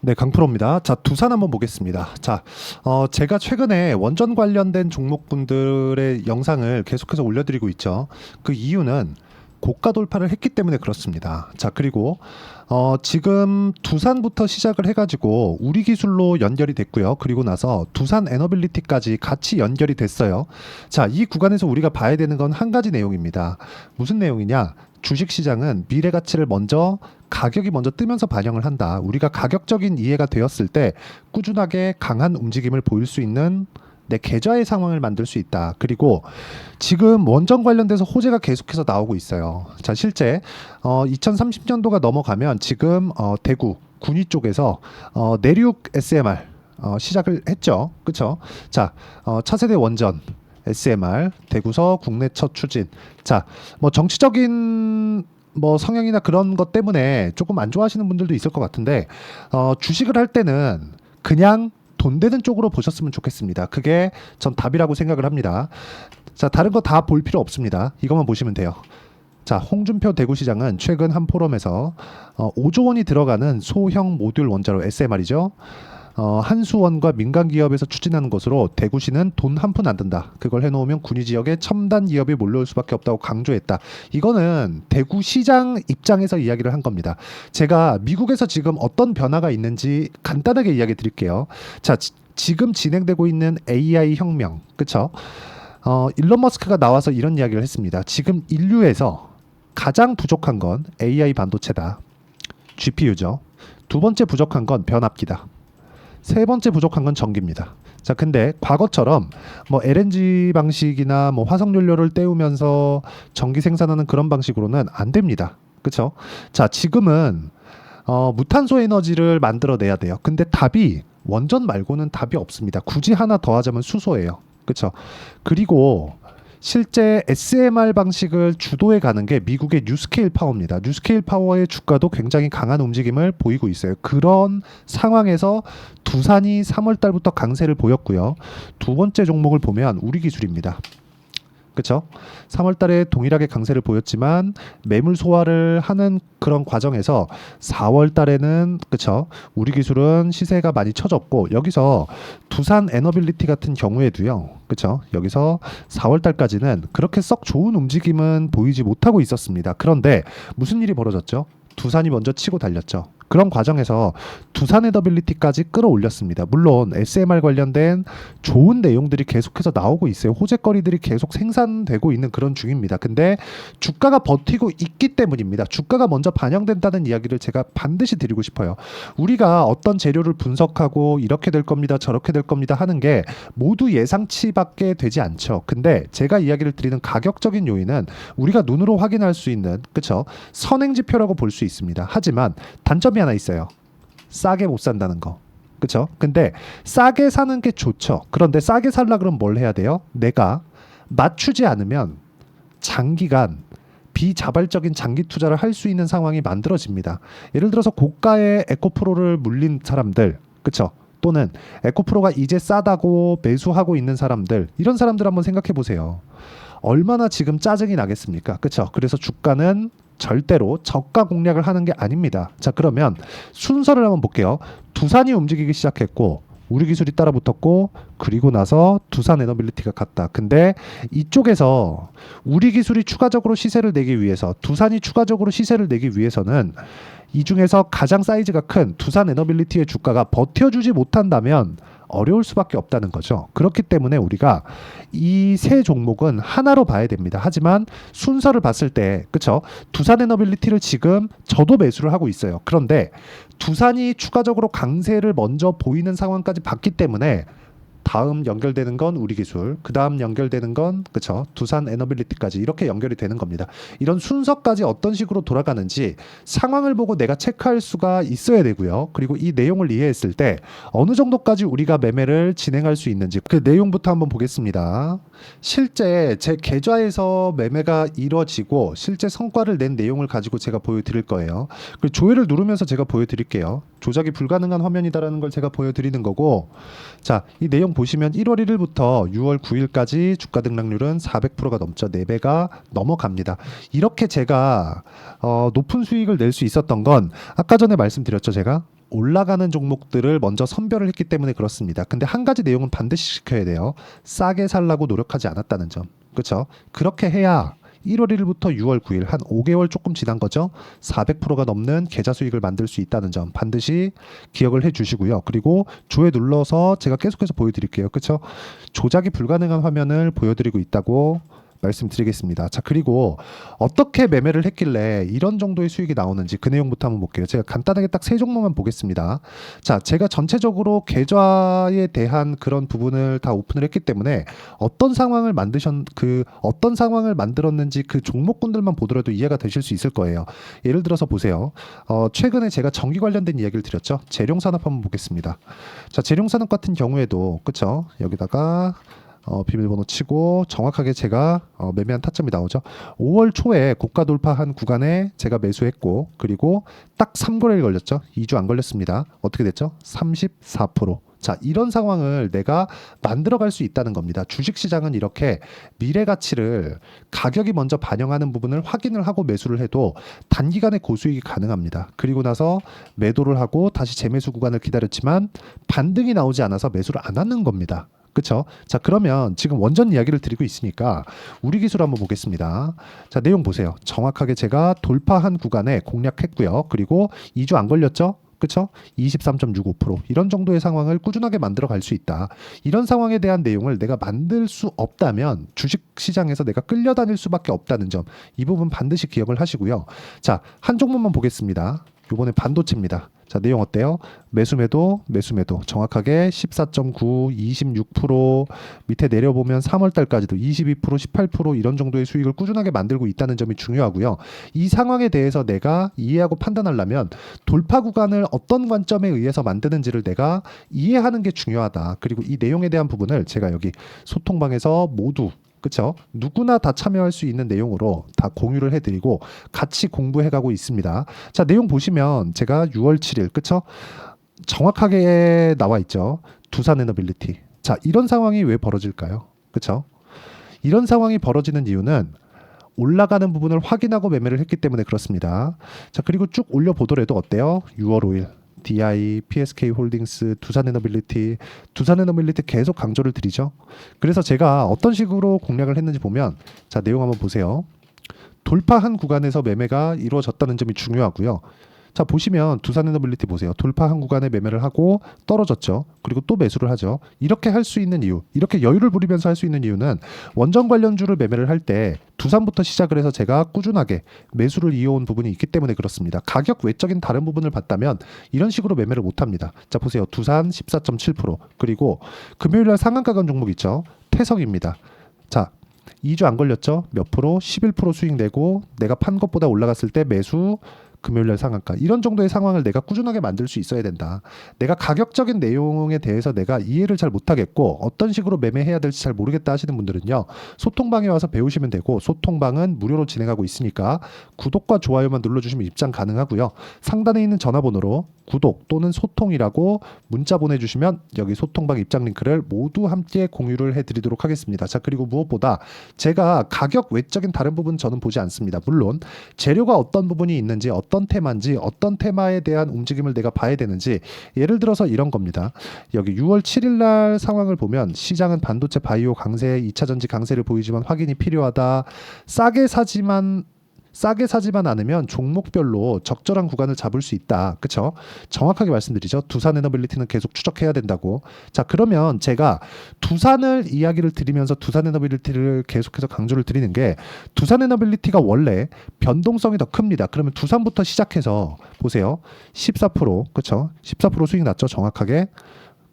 네, 강프로입니다. 자, 두산 한번 보겠습니다. 자, 제가 최근에 원전 관련된 종목분들의 영상을 계속해서 올려드리고 있죠. 그 이유는 고가 돌파를 했기 때문에 그렇습니다. 자, 그리고 지금 두산부터 시작을 해가지고 우리 기술로 연결이 됐고요. 그리고 나서 두산 에너빌리티까지 같이 연결이 됐어요. 자, 이 구간에서 우리가 봐야 되는 건 한 가지 내용입니다. 무슨 내용이냐? 주식시장은 미래 가치를 먼저 가격이 먼저 뜨면서 반영을 한다. 우리가 가격적인 이해가 되었을 때 꾸준하게 강한 움직임을 보일 수 있는 내 계좌의 상황을 만들 수 있다. 그리고 지금 원전 관련돼서 호재가 계속해서 나오고 있어요. 자, 실제 2030년도가 넘어가면 지금 대구 군위 쪽에서 내륙 SMR 시작을 했죠. 그렇죠? 자, 차세대 원전 SMR 대구서 국내 첫 추진. 자, 뭐 정치적인 뭐 성향이나 그런 것 때문에 조금 안 좋아하시는 분들도 있을 것 같은데 주식을 할 때는 그냥 돈 되는 쪽으로 보셨으면 좋겠습니다. 그게 전 답이라고 생각을 합니다. 자, 다른 거 다 볼 필요 없습니다. 이것만 보시면 돼요. 자, 홍준표 대구시장은 최근 한 포럼에서 5조 원이 들어가는 소형 모듈 원자로 SMR이죠. 한수원과 민간 기업에서 추진하는 것으로 대구시는 돈 한 푼 안 든다. 그걸 해놓으면 군위 지역에 첨단 기업이 몰려올 수밖에 없다고 강조했다. 이거는 대구시장 입장에서 이야기를 한 겁니다. 제가 미국에서 지금 어떤 변화가 있는지 간단하게 이야기 드릴게요. 자, 지금 진행되고 있는 AI 혁명, 그쵸? 일론 머스크가 나와서 이런 이야기를 했습니다. 지금 인류에서 가장 부족한 건 AI 반도체다. GPU죠. 두 번째 부족한 건 변압기다. 세 번째 부족한 건 전기입니다. 자, 근데 과거처럼 뭐 LNG 방식이나 뭐 화석 연료를 때우면서 전기 생산하는 그런 방식으로는 안 됩니다. 그렇죠? 자, 지금은 무탄소 에너지를 만들어내야 돼요. 근데 답이 원전 말고는 답이 없습니다. 굳이 하나 더 하자면 수소예요. 그렇죠? 그리고 실제 SMR 방식을 주도해 가는 게 미국의 뉴스케일 파워입니다. 뉴스케일 파워의 주가도 굉장히 강한 움직임을 보이고 있어요. 그런 상황에서 두산이 3월 달부터 강세를 보였고요. 두 번째 종목을 보면 우리 기술입니다. 그렇죠? 3월 달에 동일하게 강세를 보였지만 매물 소화를 하는 그런 과정에서 4월 달에는 그렇죠? 우리 기술은 시세가 많이 쳐졌고 여기서 두산 에너빌리티 같은 경우에도요. 그렇죠? 여기서 4월 달까지는 그렇게 썩 좋은 움직임은 보이지 못하고 있었습니다. 그런데 무슨 일이 벌어졌죠? 두산이 먼저 치고 달렸죠. 그런 과정에서 두산 에너빌리티까지 끌어올렸습니다. 물론 SMR 관련된 좋은 내용들이 계속해서 나오고 있어요. 호재거리들이 계속 생산되고 있는 그런 중입니다. 근데 주가가 버티고 있기 때문입니다. 주가가 먼저 반영된다는 이야기를 제가 반드시 드리고 싶어요. 우리가 어떤 재료를 분석하고 이렇게 될 겁니다. 저렇게 될 겁니다 하는 게 모두 예상치밖에 되지 않죠. 근데 제가 이야기를 드리는 가격적인 요인은 우리가 눈으로 확인할 수 있는 그쵸? 선행지표라고 볼 수 있습니다. 하지만 단점이 하나 있어요. 싸게 못 산다는 거. 그쵸? 근데 싸게 사는 게 좋죠. 그런데 싸게 살라 그러면 뭘 해야 돼요? 내가 맞추지 않으면 장기간 비자발적인 장기 투자를 할 수 있는 상황이 만들어집니다. 예를 들어서 고가의 에코프로를 물린 사람들, 그쵸? 또는 에코프로가 이제 싸다고 매수하고 있는 사람들, 이런 사람들 한번 생각해 보세요. 얼마나 지금 짜증이 나겠습니까? 그쵸? 그래서 주가는 절대로 저가 공략을 하는 게 아닙니다. 자, 그러면 순서를 한번 볼게요. 두산이 움직이기 시작했고 우리 기술이 따라 붙었고 그리고 나서 두산 에너빌리티가 갔다. 근데 이쪽에서 우리 기술이 추가적으로 시세를 내기 위해서 두산이 추가적으로 시세를 내기 위해서는 이 중에서 가장 사이즈가 큰 두산 에너빌리티의 주가가 버텨주지 못한다면 어려울 수밖에 없다는 거죠. 그렇기 때문에 우리가 이 세 종목은 하나로 봐야 됩니다. 하지만 순서를 봤을 때, 그쵸? 두산 에너빌리티를 지금 저도 매수를 하고 있어요. 그런데 두산이 추가적으로 강세를 먼저 보이는 상황까지 봤기 때문에 다음 연결되는 건 우리 기술, 그 다음 연결되는 건 그쵸 두산 에너빌리티까지 이렇게 연결이 되는 겁니다. 이런 순서까지 어떤 식으로 돌아가는지 상황을 보고 내가 체크할 수가 있어야 되고요. 그리고 이 내용을 이해했을 때 어느 정도까지 우리가 매매를 진행할 수 있는지 그 내용부터 한번 보겠습니다. 실제 제 계좌에서 매매가 이뤄지고 실제 성과를 낸 내용을 가지고 제가 보여드릴 거예요. 그리고 조회를 누르면서 제가 보여드릴게요. 조작이 불가능한 화면이다라는 걸 제가 보여드리는 거고, 자, 이 내용 보시면 1월 1일부터 6월 9일까지 주가 등락률은 400%가 넘죠. 4배가 넘어갑니다. 이렇게 제가 높은 수익을 낼 수 있었던 건 아까 전에 말씀드렸죠. 제가 올라가는 종목들을 먼저 선별을 했기 때문에 그렇습니다. 근데 한 가지 내용은 반드시 지켜야 돼요. 싸게 살라고 노력하지 않았다는 점. 그렇죠? 그렇게 해야 1월 1일부터 6월 9일 한 5개월 조금 지난 거죠. 400%가 넘는 계좌 수익을 만들 수 있다는 점 반드시 기억을 해 주시고요. 그리고 조에 눌러서 제가 계속해서 보여드릴게요. 그렇죠? 조작이 불가능한 화면을 보여드리고 있다고 말씀드리겠습니다. 자, 그리고 어떻게 매매를 했길래 이런 정도의 수익이 나오는지 그 내용부터 한번 볼게요. 제가 간단하게 딱 세 종목만 보겠습니다. 자, 제가 전체적으로 계좌에 대한 그런 부분을 다 오픈을 했기 때문에 어떤 상황을 어떤 상황을 만들었는지 그 종목군들만 보더라도 이해가 되실 수 있을 거예요. 예를 들어서 보세요. 최근에 제가 전기 관련된 이야기를 드렸죠. 재룡산업 한번 보겠습니다. 자, 재룡산업 같은 경우에도 그쵸? 여기다가 비밀번호 치고 정확하게 제가 매매한 타점이 나오죠. 5월 초에 고가 돌파한 구간에 제가 매수했고 그리고 딱 3거래일 걸렸죠. 2주 안 걸렸습니다. 어떻게 됐죠? 34%. 자, 이런 상황을 내가 만들어갈 수 있다는 겁니다. 주식시장은 이렇게 미래 가치를 가격이 먼저 반영하는 부분을 확인을 하고 매수를 해도 단기간에 고수익이 가능합니다. 그리고 나서 매도를 하고 다시 재매수 구간을 기다렸지만 반등이 나오지 않아서 매수를 안 하는 겁니다. 그쵸? 자, 그러면 지금 원전 이야기를 드리고 있으니까 우리 기술 한번 보겠습니다. 자, 내용 보세요. 정확하게 제가 돌파한 구간에 공략했고요. 그리고 2주 안 걸렸죠? 그쵸? 23.65% 이런 정도의 상황을 꾸준하게 만들어 갈 수 있다. 이런 상황에 대한 내용을 내가 만들 수 없다면 주식시장에서 내가 끌려다닐 수밖에 없다는 점, 이 부분 반드시 기억을 하시고요. 자, 한 종목만 보겠습니다. 요번에 반도체입니다. 자, 내용 어때요? 매수매도 정확하게 14.9, 26%, 밑에 내려보면 3월 달까지도 22%, 18% 이런 정도의 수익을 꾸준하게 만들고 있다는 점이 중요하고요. 이 상황에 대해서 내가 이해하고 판단하려면 돌파 구간을 어떤 관점에 의해서 만드는지를 내가 이해하는 게 중요하다. 그리고 이 내용에 대한 부분을 제가 여기 소통방에서 모두 그쵸? 누구나 다 참여할 수 있는 내용으로 다 공유를 해드리고 같이 공부해가고 있습니다. 자, 내용 보시면 제가 6월 7일 그쵸? 정확하게 나와 있죠. 두산에너빌리티. 자, 이런 상황이 왜 벌어질까요? 그쵸? 이런 상황이 벌어지는 이유는 올라가는 부분을 확인하고 매매를 했기 때문에 그렇습니다. 자, 그리고 쭉 올려보더라도 어때요? 6월 5일 DI, PSK홀딩스, 두산에너빌리티 계속 강조를 드리죠. 그래서 제가 어떤 식으로 공략을 했는지 보면 자, 내용 한번 보세요. 돌파한 구간에서 매매가 이루어졌다는 점이 중요하고요. 자, 보시면 두산에너빌리티 보세요. 돌파한 구간에 매매를 하고 떨어졌죠. 그리고 또 매수를 하죠. 이렇게 할 수 있는 이유, 이렇게 여유를 부리면서 할 수 있는 이유는 원전 관련주를 매매를 할 때 두산부터 시작을 해서 제가 꾸준하게 매수를 이어온 부분이 있기 때문에 그렇습니다. 가격 외적인 다른 부분을 봤다면 이런 식으로 매매를 못합니다. 자, 보세요. 두산 14.7%, 그리고 금요일날 상한가 간 종목 있죠. 태석입니다. 자, 2주 안 걸렸죠. 몇 프로? 11% 수익 내고 내가 판 것보다 올라갔을 때 매수, 금요일날 상한가, 이런 정도의 상황을 내가 꾸준하게 만들 수 있어야 된다. 내가 가격적인 내용에 대해서 내가 이해를 잘 못하겠고 어떤 식으로 매매해야 될지 잘 모르겠다 하시는 분들은요, 소통방에 와서 배우시면 되고, 소통방은 무료로 진행하고 있으니까 구독과 좋아요만 눌러주시면 입장 가능하고요. 상단에 있는 전화번호로 구독 또는 소통이라고 문자 보내주시면 여기 소통방 입장 링크를 모두 함께 공유를 해드리도록 하겠습니다. 자, 그리고 무엇보다 제가 가격 외적인 다른 부분 저는 보지 않습니다. 물론 재료가 어떤 부분이 있는지, 어떤 테마인지, 어떤 테마에 대한 움직임을 내가 봐야 되는지, 예를 들어서 이런 겁니다. 여기 6월 7일 날 상황을 보면 시장은 반도체 바이오 강세, 2차 전지 강세를 보이지만 확인이 필요하다. 싸게 사지만 않으면 종목별로 적절한 구간을 잡을 수 있다. 그쵸? 정확하게 말씀드리죠. 두산에너빌리티는 계속 추적해야 된다고. 자, 그러면 제가 두산을 이야기를 드리면서 두산에너빌리티를 계속해서 강조를 드리는 게, 두산에너빌리티가 원래 변동성이 더 큽니다. 그러면 두산부터 시작해서 보세요. 14%, 그쵸? 14% 수익 났죠. 정확하게.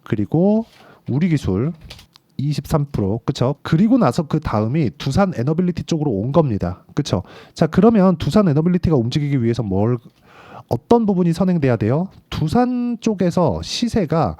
그리고 우리기술 23%, 그쵸? 그리고 나서 그 다음이 두산 에너빌리티 쪽으로 온 겁니다. 그쵸? 자, 그러면 두산 에너빌리티가 움직이기 위해서 어떤 부분이 선행돼야 돼요? 두산 쪽에서 시세가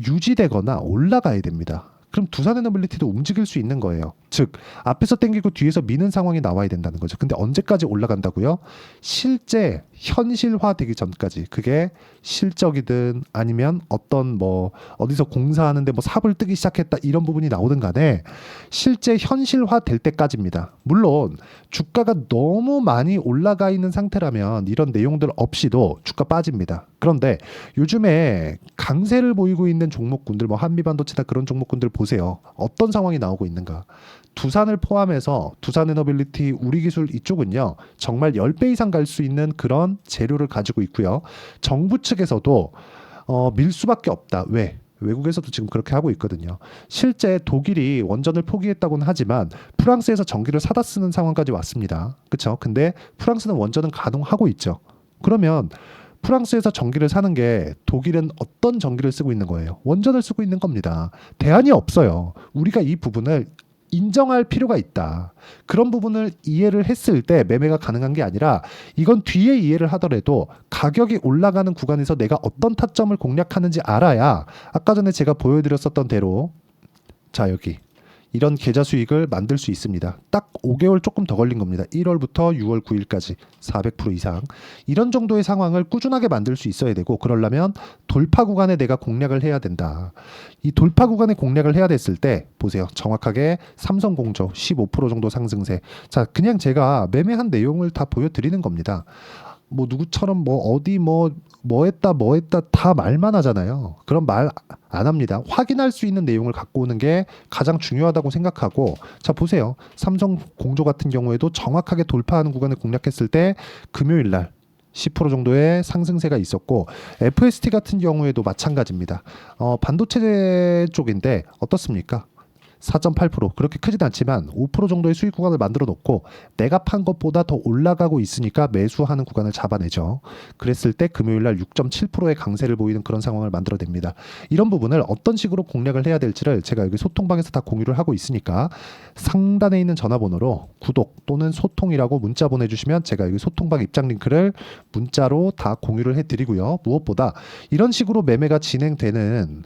유지되거나 올라가야 됩니다. 그럼 두산 에너빌리티도 움직일 수 있는 거예요. 즉 앞에서 땡기고 뒤에서 미는 상황이 나와야 된다는 거죠. 근데 언제까지 올라간다고요? 실제 현실화되기 전까지. 그게 실적이든 아니면 어떤 뭐 어디서 공사하는데 뭐 삽을 뜨기 시작했다 이런 부분이 나오든 간에 실제 현실화될 때까지입니다. 물론 주가가 너무 많이 올라가 있는 상태라면 이런 내용들 없이도 주가 빠집니다. 그런데 요즘에 강세를 보이고 있는 종목군들, 뭐 한미반도체나 그런 종목군들 보세요. 어떤 상황이 나오고 있는가? 두산을 포함해서 두산에너빌리티, 우리기술 이쪽은요 정말 10배 이상 갈 수 있는 그런 재료를 가지고 있고요. 정부 측에서도 밀 수밖에 없다. 왜? 외국에서도 지금 그렇게 하고 있거든요. 실제 독일이 원전을 포기했다고는 하지만 프랑스에서 전기를 사다 쓰는 상황까지 왔습니다. 그렇죠? 근데 프랑스는 원전은 가동하고 있죠. 그러면 프랑스에서 전기를 사는 게 독일은 어떤 전기를 쓰고 있는 거예요? 원전을 쓰고 있는 겁니다. 대안이 없어요. 우리가 이 부분을 인정할 필요가 있다. 그런 부분을 이해를 했을 때 매매가 가능한 게 아니라 이건 뒤에 이해를 하더라도 가격이 올라가는 구간에서 내가 어떤 타점을 공략하는지 알아야 아까 전에 제가 보여드렸었던 대로 자 여기 이런 계좌 수익을 만들 수 있습니다. 딱 5개월 조금 더 걸린 겁니다. 1월부터 6월 9일까지 400% 이상. 이런 정도의 상황을 꾸준하게 만들 수 있어야 되고 그러려면 돌파 구간에 내가 공략을 해야 된다. 이 돌파 구간에 공략을 해야 됐을 때 보세요. 정확하게 삼성공조 15% 정도 상승세. 자, 그냥 제가 매매한 내용을 다 보여드리는 겁니다. 뭐 누구처럼 뭐 어디 뭐 했다 다 말만 하잖아요. 그런 말 안 합니다. 확인할 수 있는 내용을 갖고 오는 게 가장 중요하다고 생각하고 자 보세요. 삼성 공조 같은 경우에도 정확하게 돌파하는 구간을 공략했을 때 금요일 날 10% 정도의 상승세가 있었고 FST 같은 경우에도 마찬가지입니다. 반도체 쪽인데 어떻습니까? 4.8% 그렇게 크진 않지만 5% 정도의 수익 구간을 만들어 놓고 내가 판 것보다 더 올라가고 있으니까 매수하는 구간을 잡아내죠. 그랬을 때 금요일날 6.7%의 강세를 보이는 그런 상황을 만들어냅니다. 이런 부분을 어떤 식으로 공략을 해야 될지를 제가 여기 소통방에서 다 공유를 하고 있으니까 상단에 있는 전화번호로 구독 또는 소통이라고 문자 보내주시면 제가 여기 소통방 입장 링크를 문자로 다 공유를 해드리고요. 무엇보다 이런 식으로 매매가 진행되는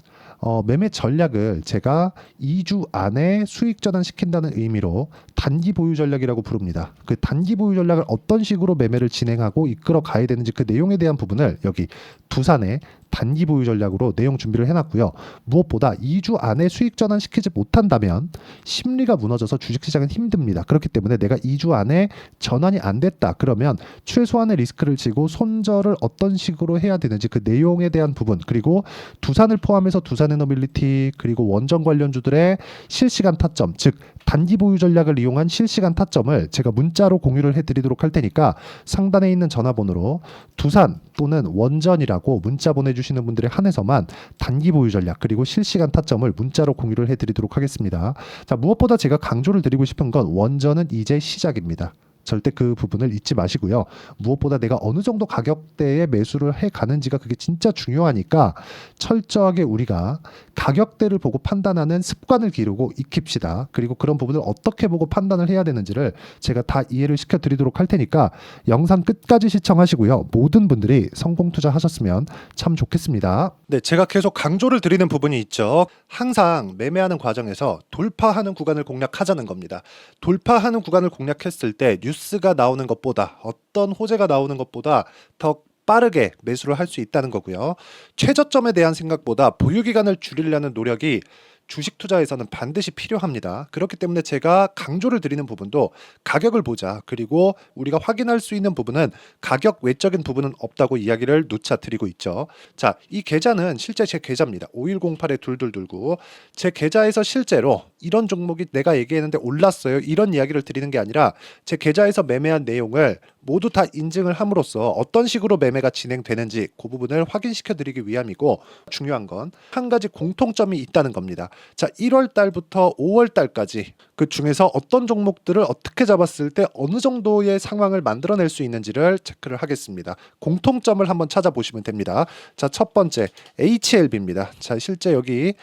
매매 전략을 제가 2주 안에 수익 전환시킨다는 의미로 단기 보유 전략이라고 부릅니다. 그 단기 보유 전략을 어떤 식으로 매매를 진행하고 이끌어 가야 되는지 그 내용에 대한 부분을 여기 두산의 단기 보유 전략으로 내용 준비를 해놨고요. 무엇보다 2주 안에 수익 전환시키지 못한다면 심리가 무너져서 주식시장은 힘듭니다. 그렇기 때문에 내가 2주 안에 전환이 안 됐다. 그러면 최소한의 리스크를 지고 손절을 어떤 식으로 해야 되는지 그 내용에 대한 부분 그리고 두산을 포함해서 두산에너빌리티 그리고 원전 관련주들의 실시간 타점 즉 단기 보유 전략을 이용한 실시간 타점을 제가 문자로 공유를 해드리도록 할 테니까 상단에 있는 전화번호로 두산 또는 원전이라고 문자 보내주시는 분들에 한해서만 단기 보유 전략 그리고 실시간 타점을 문자로 공유를 해드리도록 하겠습니다. 자, 무엇보다 제가 강조를 드리고 싶은 건 원전은 이제 시작입니다. 절대 그 부분을 잊지 마시고요. 무엇보다 내가 어느 정도 가격대에 매수를 해 가는지가 그게 진짜 중요하니까 철저하게 우리가 가격대를 보고 판단하는 습관을 기르고 익힙시다. 그리고 그런 부분을 어떻게 보고 판단을 해야 되는지를 제가 다 이해를 시켜드리도록 할 테니까 영상 끝까지 시청하시고요. 모든 분들이 성공 투자하셨으면 참 좋겠습니다. 네, 제가 계속 강조를 드리는 부분이 있죠. 항상 매매하는 과정에서 돌파하는 구간을 공략하자는 겁니다. 돌파하는 구간을 공략했을 때 뉴스가 나오는 것보다 어떤 호재가 나오는 것보다 더 빠르게 매수를 할 수 있다는 거고요. 최저점에 대한 생각보다 보유 기간을 줄이려는 노력이 주식 투자에서는 반드시 필요합니다. 그렇기 때문에 제가 강조를 드리는 부분도 가격을 보자. 그리고 우리가 확인할 수 있는 부분은 가격 외적인 부분은 없다고 이야기를 누차 드리고 있죠. 자, 이 계좌는 실제 제 계좌입니다. 5108-2229. 제 계좌에서 실제로 이런 종목이 내가 얘기했는데 올랐어요. 이런 이야기를 드리는 게 아니라 제 계좌에서 매매한 내용을 모두 다 인증을 함으로써 어떤 식으로 매매가 진행되는지 그 부분을 확인시켜 드리기 위함이고 중요한 건 한 가지 공통점이 있다는 겁니다. 자, 1월 달부터 5월 달까지 그 중에서 어떤 종목들을 어떻게 잡았을 때 어느 정도의 상황을 만들어낼 수 있는지를 체크를 하겠습니다. 공통점을 한번 찾아보시면 됩니다. 자, 첫 번째 HLB입니다. 자, 실제 여기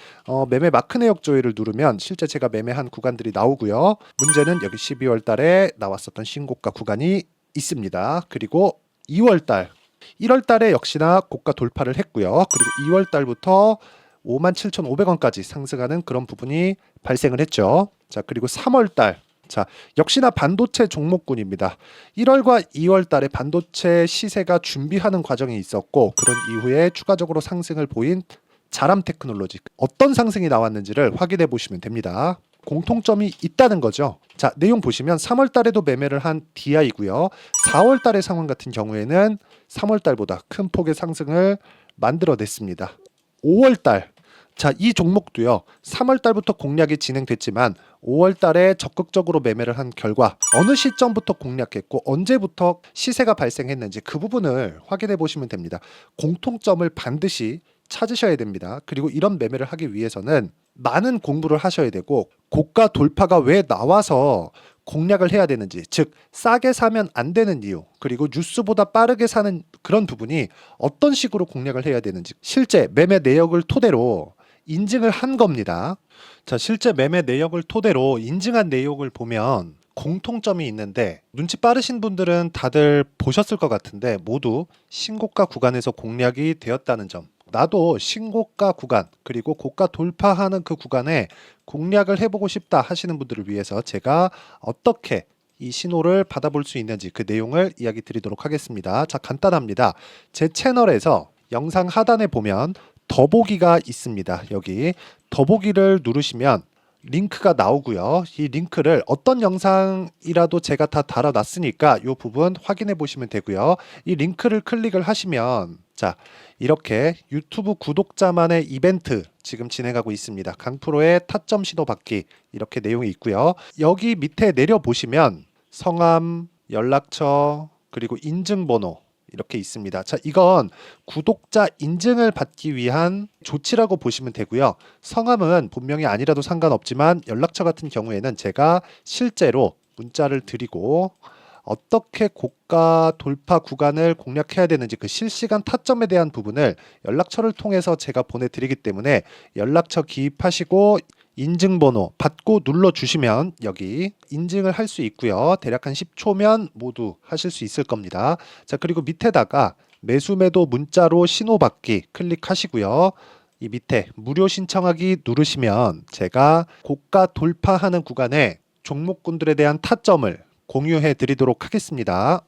매매 마크 내역 조회를 누르면 실제 제가 매매한 구간들이 나오고요. 문제는 여기 12월 달에 나왔었던 신고가 구간이 있습니다. 그리고 2월 달, 1월 달에 역시나 고가 돌파를 했고요. 그리고 2월 달부터 57,500원까지 상승하는 그런 부분이 발생을 했죠. 자, 그리고 3월 달. 자, 역시나 반도체 종목군입니다. 1월과 2월 달에 반도체 시세가 준비하는 과정이 있었고 그런 이후에 추가적으로 상승을 보인 자람 테크놀로지. 어떤 상승이 나왔는지를 확인해 보시면 됩니다. 공통점이 있다는 거죠. 자, 내용 보시면 3월 달에도 매매를 한 DI고요. 4월 달의 상황 같은 경우에는 3월 달보다 큰 폭의 상승을 만들어냈습니다. 5월 달. 자, 이 종목도요. 3월 달부터 공략이 진행됐지만 5월 달에 적극적으로 매매를 한 결과 어느 시점부터 공략했고 언제부터 시세가 발생했는지 그 부분을 확인해 보시면 됩니다. 공통점을 반드시 찾으셔야 됩니다. 그리고 이런 매매를 하기 위해서는 많은 공부를 하셔야 되고 고가 돌파가 왜 나와서 공략을 해야 되는지, 즉 싸게 사면 안 되는 이유, 그리고 뉴스보다 빠르게 사는 그런 부분이 어떤 식으로 공략을 해야 되는지 실제 매매 내역을 토대로 인증을 한 겁니다. 자, 실제 매매 내역을 토대로 인증한 내용을 보면 공통점이 있는데 눈치 빠르신 분들은 다들 보셨을 것 같은데 모두 신고가 구간에서 공략이 되었다는 점. 나도 신고가 구간 그리고 고가 돌파하는 그 구간에 공략을 해보고 싶다 하시는 분들을 위해서 제가 어떻게 이 신호를 받아볼 수 있는지 그 내용을 이야기 드리도록 하겠습니다. 자, 간단합니다. 제 채널에서 영상 하단에 보면 더보기가 있습니다. 여기 더보기를 누르시면 링크가 나오고요. 이 링크를 어떤 영상이라도 제가 다 달아놨으니까 이 부분 확인해 보시면 되고요. 이 링크를 클릭을 하시면 자, 이렇게 유튜브 구독자만의 이벤트 지금 진행하고 있습니다. 강프로의 타점 신호 받기 이렇게 내용이 있고요. 여기 밑에 내려 보시면 성함, 연락처, 그리고 인증번호 이렇게 있습니다. 자, 이건 구독자 인증을 받기 위한 조치라고 보시면 되고요. 성함은 본명이 아니라도 상관없지만 연락처 같은 경우에는 제가 실제로 문자를 드리고 어떻게 고가 돌파 구간을 공략해야 되는지 그 실시간 타점에 대한 부분을 연락처를 통해서 제가 보내드리기 때문에 연락처 기입하시고 인증번호 받고 눌러주시면 여기 인증을 할 수 있고요. 대략 한 10초면 모두 하실 수 있을 겁니다. 자, 그리고 밑에다가 매수매도 문자로 신호받기 클릭하시고요. 이 밑에 무료 신청하기 누르시면 제가 고가 돌파하는 구간에 종목군들에 대한 타점을 공유해 드리도록 하겠습니다.